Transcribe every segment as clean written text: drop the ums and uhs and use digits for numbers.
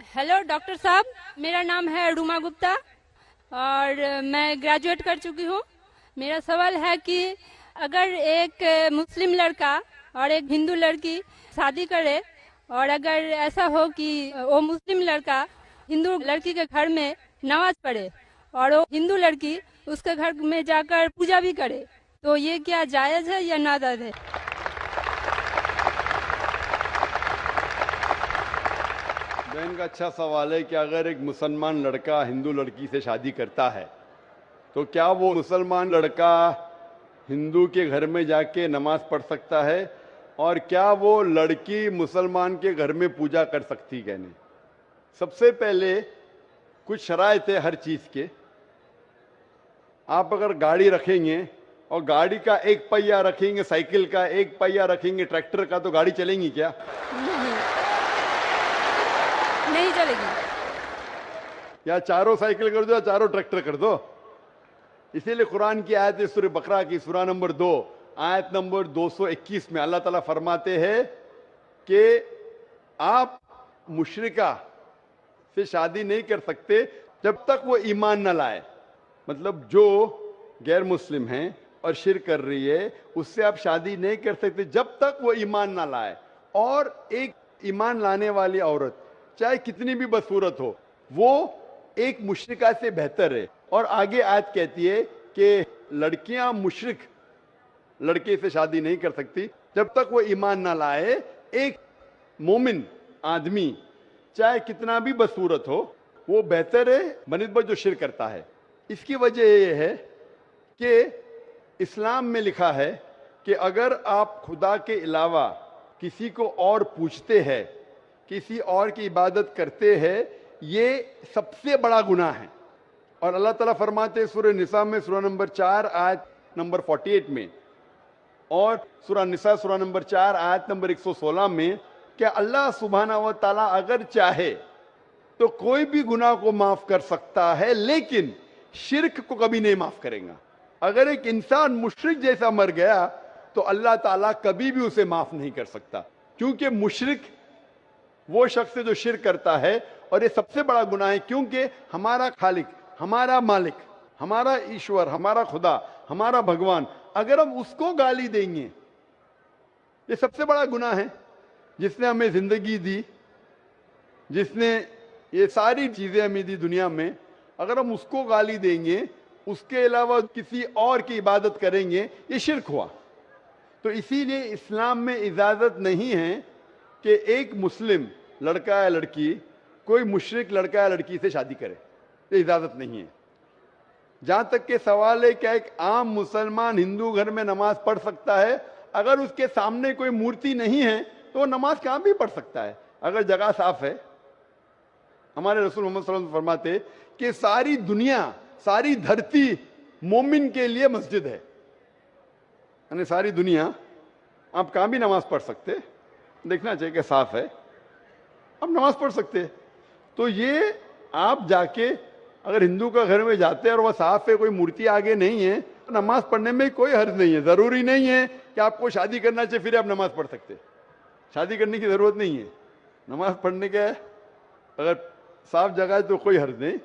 Hello doctor साहब, मेरा नाम है रूमा गुप्ता और मैं ग्रेजुएट कर चुकी हूँ। मेरा सवाल है कि अगर एक मुस्लिम लड़का और एक हिंदू लड़की शादी करे और अगर ऐसा हो कि वो मुस्लिम लड़का हिंदू लड़की के घर में नमाज पढ़े और वो हिंदू लड़की उसके घर में जाकर पूजा भी करे, तो ये क्या जायज़ है या नाजायज़ है? बहन का अच्छा सवाल है कि अगर एक मुसलमान लड़का हिंदू लड़की से शादी करता है तो क्या वो मुसलमान लड़का हिंदू के घर में जाके नमाज पढ़ सकता है और क्या वो लड़की मुसलमान के घर में पूजा कर सकती है? नहीं। सबसे पहले कुछ शराइत है हर चीज़ के। आप अगर गाड़ी रखेंगे और गाड़ी का एक पहिया रखेंगे, साइकिल का एक पहिया रखेंगे, ट्रैक्टर का, तो गाड़ी चलेंगी क्या? नहीं चलेगी। या चारों साइकिल कर दो या चारों ट्रैक्टर कर दो। इसीलिए कुरान की आयत है सूरह बकरा की सूरा नंबर 2 आयत नंबर 221 में अल्लाह ताला फरमाते हैं कि आप मुशरिका से शादी नहीं कर सकते जब तक वो ईमान न लाए। मतलब जो गैर मुस्लिम हैं और शिर्क कर रही है उससे आप शादी नहीं कर सकते जब तक वो ईमान ना लाए। और एक ईमान लाने वाली औरत चाहे कितनी भी बदसूरत हो वो एक मुशरिका से बेहतर है। और आगे आयत कहती है कि लड़कियां मुशरिक लड़के से शादी नहीं कर सकती जब तक वो ईमान ना लाए। एक मोमिन आदमी चाहे कितना भी बदसूरत हो वो बेहतर है बनिस्बत जो शिर्क करता है। इसकी वजह यह है कि इस्लाम में लिखा है कि अगर आप खुदा के अलावा किसी को और पूछते हैं, किसी और की इबादत करते हैं, ये सबसे बड़ा गुनाह है। और अल्लाह ताला फरमाते हैं सूरह निसा में सूरा नंबर 4 आयत नंबर 48 में और सूरा निसा सूरा नंबर 4 आयत नंबर 116 में कि अल्लाह सुब्हाना व तआला अगर चाहे तो कोई भी गुनाह को माफ कर सकता है लेकिन शिर्क को कभी नहीं माफ करेगा। अगर एक इंसान मुशरिक जैसा मर गया तो अल्लाह ताला कभी भी उसे माफ नहीं कर सकता, क्योंकि मुशरिक वो शख्स है जो शिर्क करता है। और ये सबसे बड़ा गुनाह है क्योंकि हमारा खालिक, हमारा मालिक, हमारा ईश्वर, हमारा खुदा, हमारा भगवान, अगर हम उसको गाली देंगे, ये सबसे बड़ा गुनाह है। जिसने हमें जिंदगी दी, जिसने ये सारी चीजें हमें दी दुनिया में, अगर हम उसको गाली देंगे, उसके अलावा किसी और की इबादत करेंगे, ये शिर्क हुआ। तो इसीलिए इस्लाम में इजाजत नहीं है कि एक मुस्लिम लड़का या लड़की कोई मुशरिक लड़का या लड़की से शादी करे, ये इजाजत नहीं है। जहां तक के सवाल है क्या एक आम मुसलमान हिंदू घर में नमाज पढ़ सकता है? अगर उसके सामने कोई मूर्ति नहीं है तो वो नमाज कहां भी पढ़ सकता है अगर जगह साफ है। हमारे रसूल मोहम्मद सल्लल्लाहु अलैहि वसल्लम फरमाते कि सारी दुनिया, सारी धरती मोमिन के लिए मस्जिद है। यानी सारी दुनिया आप कहां भी नमाज पढ़ सकते, देखना चाहिए कि साफ है, आप नमाज पढ़ सकते। तो ये आप जाके अगर हिंदू का घर में जाते हैं और वह साफ है, कोई मूर्ति आगे नहीं है, तो नमाज पढ़ने में कोई हर्ज नहीं है। जरूरी नहीं है कि आपको शादी करना चाहिए फिर आप नमाज पढ़ सकते, शादी करने की जरूरत नहीं है। नमाज पढ़ने के अगर साफ जगह है तो कोई हर्ज नहीं।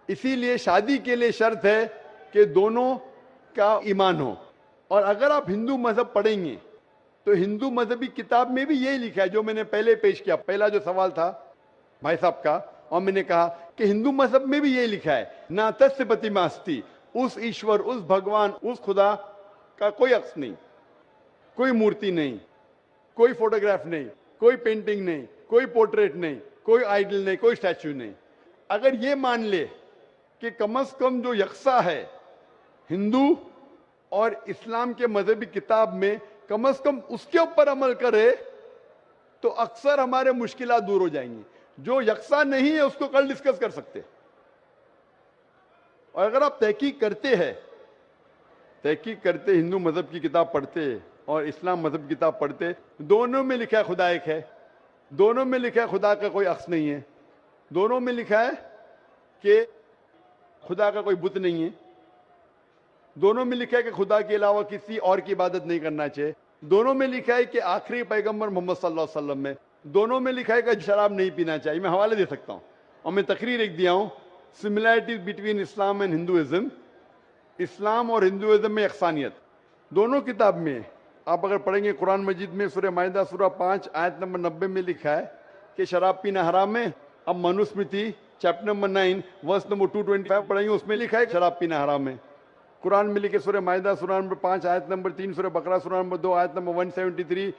इसीलिए शादी के लिए शर्त है कि दोनों का ईमान हो। और अगर आप हिंदू मजहब पढ़ेंगे तो हिंदू मजहबी किताब में भी यही लिखा है जो मैंने पहले पेश किया, पहला जो सवाल था भाई साहब का, और मैंने कहा कि हिंदू मजहब में भी यही लिखा है, ना तस्य प्रतिमास्ति, उस ईश्वर, उस भगवान, उस खुदा का कोई अक्स नहीं, कोई मूर्ति नहीं, कोई फोटोग्राफ नहीं, कोई पेंटिंग नहीं, कोई पोर्ट्रेट नहीं, कोई आइडल नहीं, कोई स्टैच्यू नहीं। अगर ये मान ले कि कम से कम जो यकसा है हिंदू और इस्लाम के मजहबी किताब में, कम से कम उसके ऊपर अमल करे तो अक्सर हमारे मुश्किलात दूर हो जाएंगी। जो यकसा नहीं है उसको कल डिस्कस कर सकते। और अगर आप तहकीक करते हिंदू मजहब की किताब पढ़ते और इस्लाम मजहब की किताब पढ़ते, दोनों में लिखा है खुदा एक है, दोनों में लिखा है खुदा का कोई अक्स नहीं है, दोनों में लिखा है कि खुदा का कोई बुत नहीं है, दोनों में लिखा है कि खुदा के अलावा किसी और की इबादत नहीं करना चाहिए, दोनों में लिखा है कि आखिरी पैगंबर मोहम्मद सल्लल्लाहु अलैहि वसल्लम में دونوں میں لکھا ہے کہ شراب نہیں پینا چاہیے. میں حوالے دے سکتا ہوں اور میں تقریر ایک دیا ہوں, similarities between Islam and Hinduism. اسلام اور ہندوازم میں یکسانیت دونوں کتاب میں ہے. آپ اگر پڑھیں گے قرآن مجید میں سورہ مائدہ سورہ 5 آیت نمبر 90 میں لکھا ہے کہ شراب پینا حرام ہے. اب Manusmriti chapter number 9 verse number 225 پڑھیں گے, اس میں لکھا ہے کہ شراب پینا حرام ہے. قرآن میں لکھے سورہ مائدہ سورہ نمبر 5 آیت نمبر 3, سورہ بقرہ سورہ نمبر 2 آیت نمبر 173,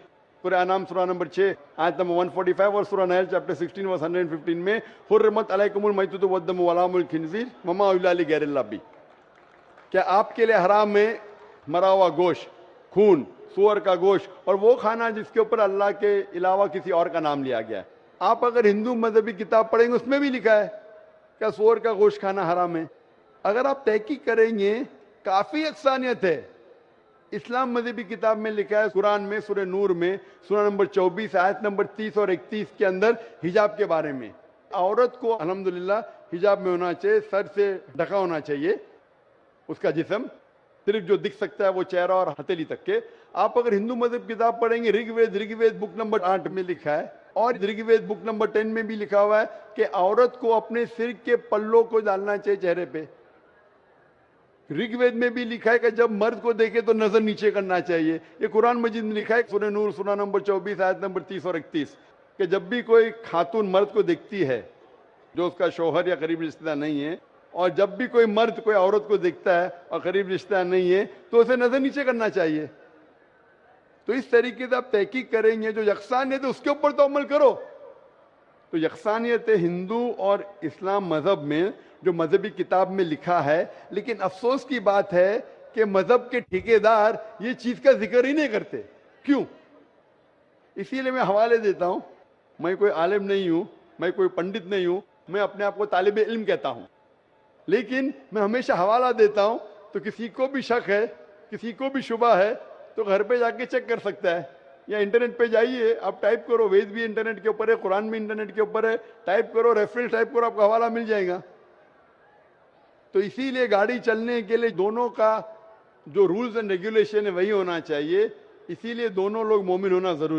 سورہ انعام سورہ نمبر 6 آیت نمبر 145 اور سورہ نحل چیپٹر 16 ورس 115 میں حرمت علیکم المیتۃ والدم ولحم الخنزیر وما اہل لغیر اللہ بھی. کیا آپ کے لیے حرام ہے مرا ہوا گوشت, خون, سور کا گوشت اور وہ کھانا جس کے اوپر اللہ کے علاوہ کسی اور کا نام لیا گیا ہے. آپ اگر ہندو مذہبی کتاب پڑھیں گے اس میں بھی لکھا ہے کہ سور کا گوشت کھانا حرام ہے. اگر آپ تحقیق کریں گے کافی یکسانیت ہے. اسلام مذہبی کتاب میں لکھا ہے قرآن میں سورہ نور میں سورہ نمبر 24 آیت نمبر 30 اور 31 کے اندر حجاب کے بارے میں, عورت کو الحمدللہ حجاب میں ہونا چاہیے, سر سے ڈھکا ہونا چاہیے اس کا جسم, صرف جو دکھ سکتا ہے وہ چہرہ اور ہتھیلی تک کے. آپ اگر ہندو مذہب کتاب پڑھیں گے رگ وید بک نمبر 8 میں لکھا ہے اور رگ وید بک نمبر 10 میں بھی لکھا ہوا ہے کہ عورت کو اپنے سر کے پلوں کو ڈالنا چاہیے چہرے پہ. رگ وید میں بھی لکھا ہے کہ جب مرد کو دیکھے تو نظر نیچے کرنا چاہیے. یہ قرآن مجید میں لکھا ہے سورہ نور سورہ نمبر 24 آیت نمبر 30 اور 31 کہ جب بھی کوئی خاتون مرد کو دیکھتی ہے جو اس کا شوہر یا قریب رشتہ دار نہیں ہے, اور جب بھی کوئی مرد کوئی عورت کو دیکھتا ہے اور قریب رشتہ دار نہیں ہے تو اسے نظر نیچے کرنا چاہیے. تو اس طریقے سے آپ تحقیق کریں گے جو یکسانیت ہے اس کے اوپر تو عمل کرو. تو یکسانیت ہندو اور اسلام مذہب میں جو مذہبی کتاب میں لکھا ہے, لیکن افسوس کی بات ہے کہ مذہب کے ٹھیکیدار یہ چیز کا ذکر ہی نہیں کرتے. کیوں؟ اسی لیے میں حوالے دیتا ہوں. میں کوئی عالم نہیں ہوں, میں کوئی پنڈت نہیں ہوں, میں اپنے آپ کو طالب علم کہتا ہوں, لیکن میں ہمیشہ حوالہ دیتا ہوں. تو کسی کو بھی شک ہے, کسی کو بھی شبہ ہے تو گھر پہ جا کے چیک کر سکتا ہے, یا انٹرنیٹ پہ جائیے, آپ ٹائپ کرو, وید بھی انٹرنیٹ کے اوپر ہے, قرآن بھی انٹرنیٹ کے اوپر ہے, ٹائپ کرو, ریفرنس ٹائپ کرو, آپ کو حوالہ مل جائے گا. تو اسی لیے گاڑی چلنے کے لیے دونوں کا جو رولز اینڈ ریگولیشن ہے وہی ہونا چاہیے. اسی لیے دونوں لوگ مومن ہونا ضروری